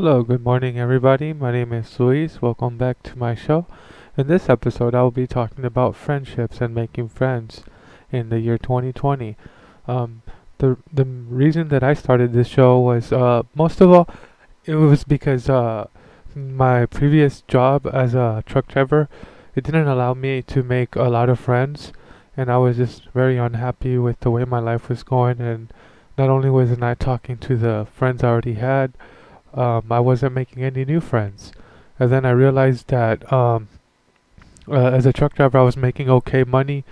Hello, good morning, everybody. My name is Luis. Welcome back to my show. In this episode, I will be talking about friendships and making friends in the year 2020. Um, the reason that I started this show was most of all, it was because my previous job as a truck driver, it didn't allow me to make a lot of friends, and I was just very unhappy with the way my life was going. And not only was I not talking to the friends I already had, I wasn't making any new friends. And then I realized that as a truck driver, I was making okay money,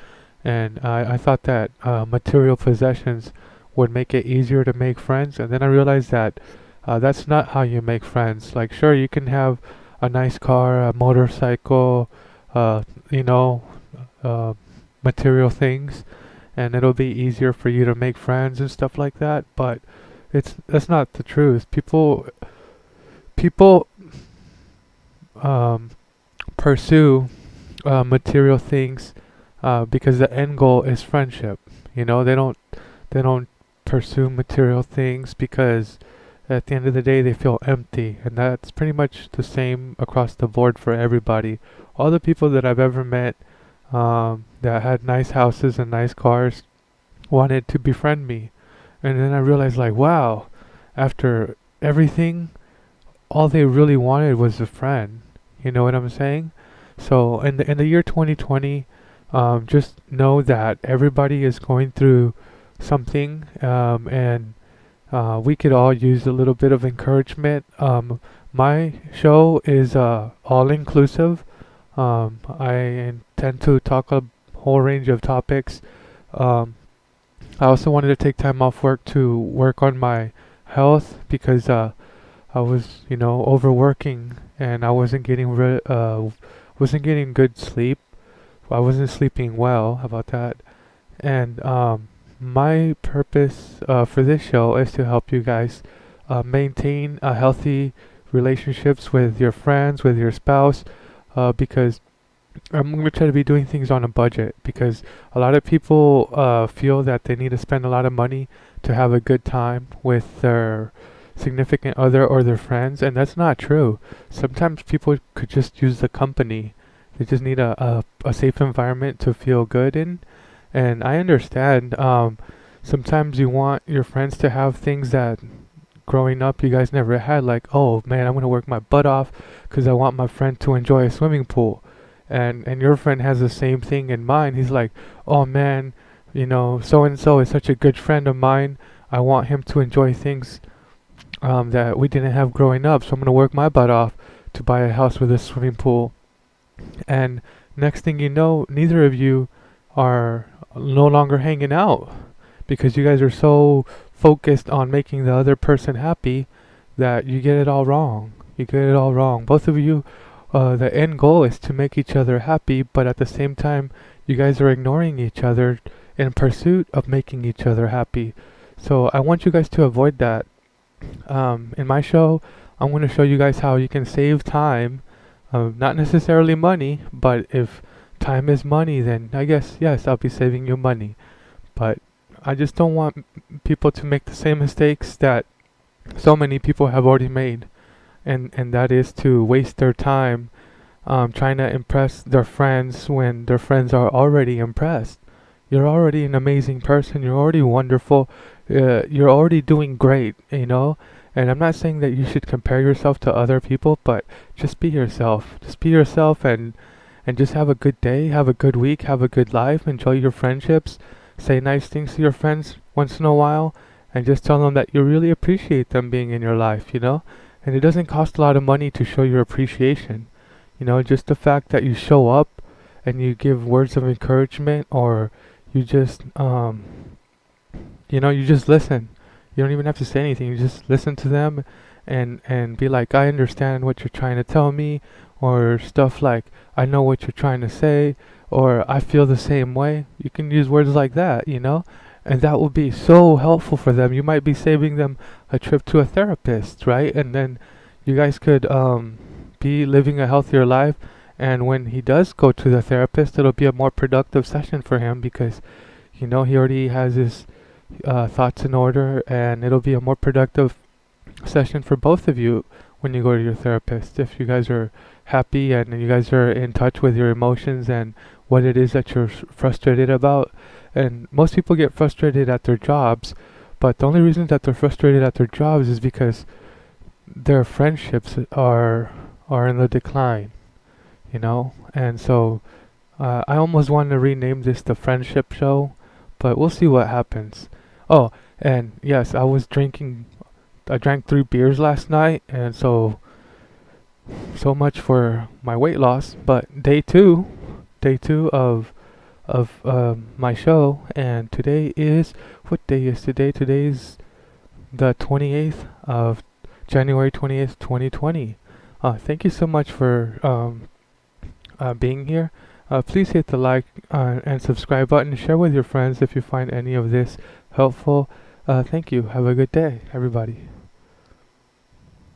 and I thought that material possessions would make it easier to make friends. And then I realized that that's not how you make friends. Like, sure, you can have a nice car, a motorcycle, uh, you know, uh, material things, and it'll be easier for you to make friends and stuff like that. But that's not the truth. People um, pursue material things because the end goal is friendship. You know, they don't pursue material things because at the end of the day they feel empty, and that's pretty much the same across the board for everybody. All the people that I've ever met that had nice houses and nice cars wanted to befriend me, and then I realized, like, wow, after everything, all they really wanted was a friend. You know what I'm saying? So in the year 2020, just know that everybody is going through something, and we could all use a little bit of encouragement. My show is all inclusive. I intend to talk a whole range of topics. Um, I also wanted to take time off work to work on my health because I was, overworking, and I wasn't getting good sleep. I wasn't sleeping well. How about that? And my purpose for this show is to help you guys maintain a healthy relationships with your friends, with your spouse, because I'm going to try to be doing things on a budget because a lot of people feel that they need to spend a lot of money to have a good time with their significant other or their friends, and that's not true. Sometimes people could just use the company. They just need a safe environment to feel good in. And I understand sometimes you want your friends to have things that growing up you guys never had, like, oh man, I'm going to work my butt off because I want my friend to enjoy a swimming pool. And your friend has the same thing in mind. He's like, oh man, so and so is such a good friend of mine. I want him to enjoy things that we didn't have growing up, so I'm gonna work my butt off to buy a house with a swimming pool. And next thing you know, neither of you are no longer hanging out because you guys are so focused on making the other person happy that you get it all wrong. You get it all wrong. Both of you, the end goal is to make each other happy, but at the same time, you guys are ignoring each other in pursuit of making each other happy. So I want you guys to avoid that. In my show, I'm going to show you guys how you can save time, not necessarily money, but if time is money, then I guess, yes, I'll be saving you money. But I just don't want people to make the same mistakes that so many people have already made, and that is to waste their time trying to impress their friends when their friends are already impressed. You're already an amazing person. You're already wonderful. You're already doing great, And I'm not saying that you should compare yourself to other people, but just be yourself. Just be yourself and just have a good day, have a good week, have a good life, enjoy your friendships, say nice things to your friends once in a while, and just tell them that you really appreciate them being in your life. And it doesn't cost a lot of money to show your appreciation. Just the fact that you show up and you give words of encouragement, or you just you just listen. You don't even have to say anything. You just listen to them and be like, I understand what you're trying to tell me, or stuff like, I know what you're trying to say, or I feel the same way. You can use words like that. And that will be so helpful for them. You might be saving them a trip to a therapist, right? And then you guys could be living a healthier life. And when he does go to the therapist, it'll be a more productive session for him because, he already has his thoughts in order, and it'll be a more productive session for both of you when you go to your therapist. If you guys are happy and you guys are in touch with your emotions and what it is that you're frustrated about. And most people get frustrated at their jobs, but the only reason that they're frustrated at their jobs is because their friendships are in the decline, you know? And so I almost want to rename this the friendship show, but we'll see what happens. Oh, and yes, I drank 3 beers last night, and so much for my weight loss. But day two of my show, and today is, what day is today? Today's the 28th of January 28th, 2020. Thank you so much for being here. Please hit the like and subscribe button. Share with your friends if you find any of this helpful. Thank you. Have a good day, everybody.